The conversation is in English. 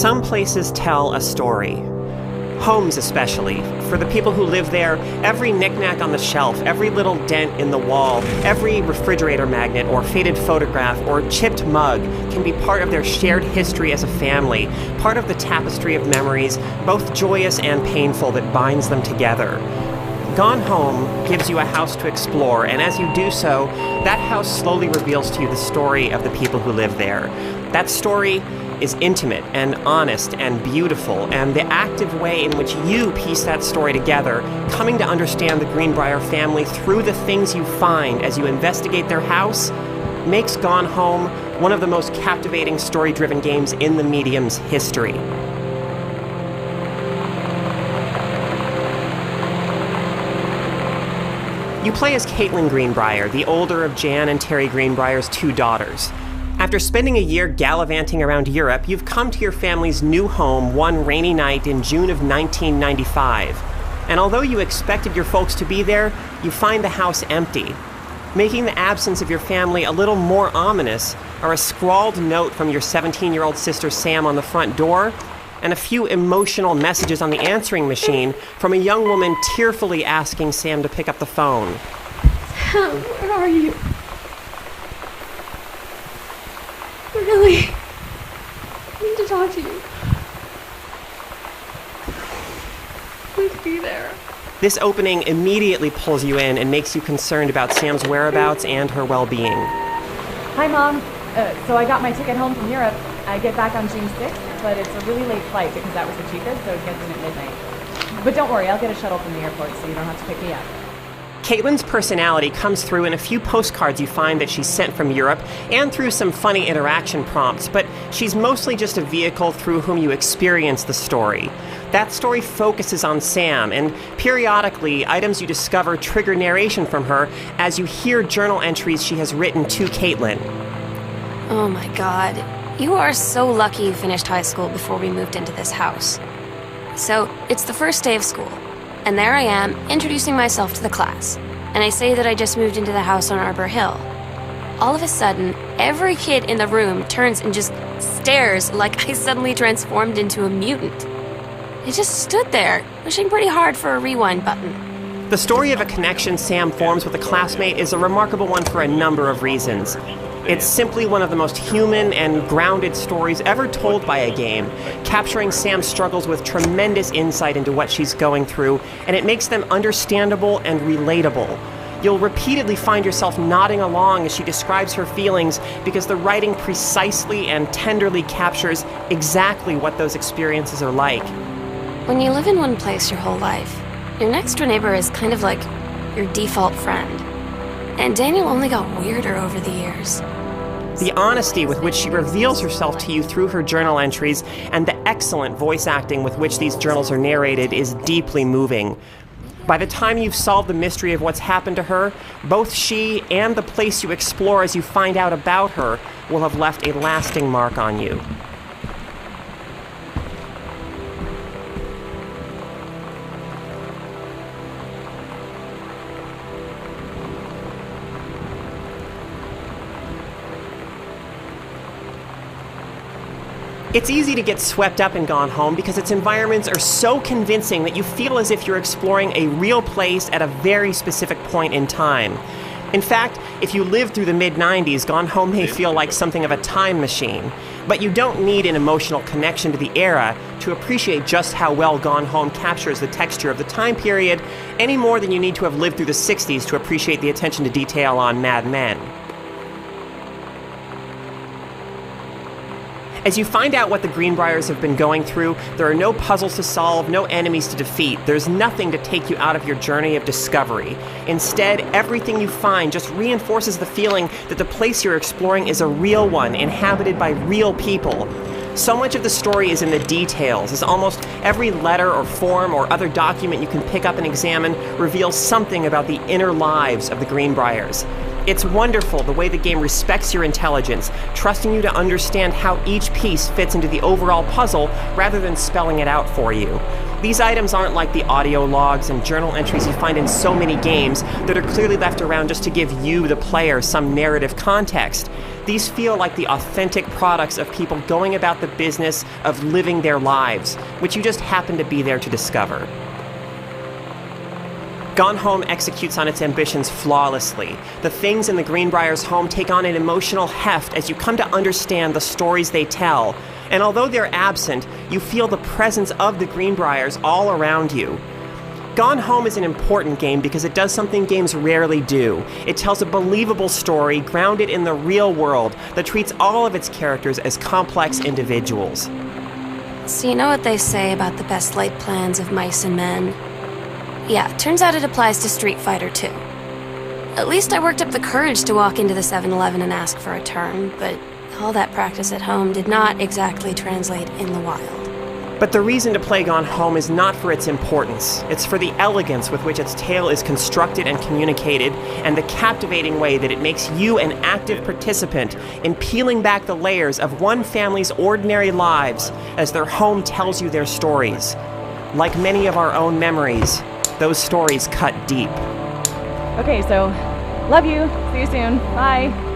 Some places tell a story. Homes especially. For the people who live there, every knickknack on the shelf, every little dent in the wall, every refrigerator magnet or faded photograph or chipped mug can be part of their shared history as a family, part of the tapestry of memories, both joyous and painful, that binds them together. Gone Home gives you a house to explore, and as you do so, that house slowly reveals to you the story of the people who live there. That story is intimate and honest and beautiful, and the active way in which you piece that story together, coming to understand the Greenbrier family through the things you find as you investigate their house, makes Gone Home one of the most captivating story-driven games in the medium's history. You play as Caitlin Greenbrier, the older of Jan and Terry Greenbrier's two daughters. After spending a year gallivanting around Europe, you've come to your family's new home one rainy night in June of 1995. And although you expected your folks to be there, you find the house empty. Making the absence of your family a little more ominous are a scrawled note from your 17-year-old sister Sam on the front door, and a few emotional messages on the answering machine from a young woman tearfully asking Sam to pick up the phone. Sam, where are you? Really? I need to talk to you. Please be there. This opening immediately pulls you in and makes you concerned about Sam's whereabouts and her well-being. Hi, Mom. So I got my ticket home from Europe. I get back on June 6th, but it's a really late flight because that was the cheapest, so it gets in at midnight. But don't worry, I'll get a shuttle from the airport so you don't have to pick me up. Caitlin's personality comes through in a few postcards you find that she's sent from Europe and through some funny interaction prompts, but she's mostly just a vehicle through whom you experience the story. That story focuses on Sam, and periodically, items you discover trigger narration from her as you hear journal entries she has written to Caitlin. Oh my God. You are so lucky you finished high school before we moved into this house. So, it's the first day of school, and there I am, introducing myself to the class, and I say that I just moved into the house on Arbor Hill. All of a sudden, every kid in the room turns and just stares like I suddenly transformed into a mutant. I just stood there, wishing pretty hard for a rewind button. The story of a connection Sam forms with a classmate is a remarkable one for a number of reasons. It's simply one of the most human and grounded stories ever told by a game, capturing Sam's struggles with tremendous insight into what she's going through, and it makes them understandable and relatable. You'll repeatedly find yourself nodding along as she describes her feelings because the writing precisely and tenderly captures exactly what those experiences are like. When you live in one place your whole life, your next door neighbor is kind of like your default friend. And Daniel only got weirder over the years. The honesty with which she reveals herself to you through her journal entries and the excellent voice acting with which these journals are narrated is deeply moving. By the time you've solved the mystery of what's happened to her, both she and the place you explore as you find out about her will have left a lasting mark on you. It's easy to get swept up in Gone Home because its environments are so convincing that you feel as if you're exploring a real place at a very specific point in time. In fact, if you lived through the mid-90s, Gone Home may feel like something of a time machine. But you don't need an emotional connection to the era to appreciate just how well Gone Home captures the texture of the time period, any more than you need to have lived through the 60s to appreciate the attention to detail on Mad Men. As you find out what the Greenbriers have been going through, there are no puzzles to solve, no enemies to defeat. There's nothing to take you out of your journey of discovery. Instead, everything you find just reinforces the feeling that the place you're exploring is a real one, inhabited by real people. So much of the story is in the details, as almost every letter or form or other document you can pick up and examine reveals something about the inner lives of the Greenbriers. It's wonderful the way the game respects your intelligence, trusting you to understand how each piece fits into the overall puzzle rather than spelling it out for you. These items aren't like the audio logs and journal entries you find in so many games that are clearly left around just to give you, the player, some narrative context. These feel like the authentic products of people going about the business of living their lives, which you just happen to be there to discover. Gone Home executes on its ambitions flawlessly. The things in the Greenbriers home take on an emotional heft as you come to understand the stories they tell. And although they're absent, you feel the presence of the Greenbriers all around you. Gone Home is an important game because it does something games rarely do. It tells a believable story grounded in the real world that treats all of its characters as complex individuals. So you know what they say about the best laid plans of mice and men? Yeah, turns out it applies to Street Fighter too. At least I worked up the courage to walk into the 7-Eleven and ask for a turn, but all that practice at home did not exactly translate in the wild. But the reason to play Gone Home is not for its importance. It's for the elegance with which its tale is constructed and communicated, and the captivating way that it makes you an active participant in peeling back the layers of one family's ordinary lives as their home tells you their stories. Like many of our own memories, those stories cut deep. Okay, so love you. See you soon. Bye.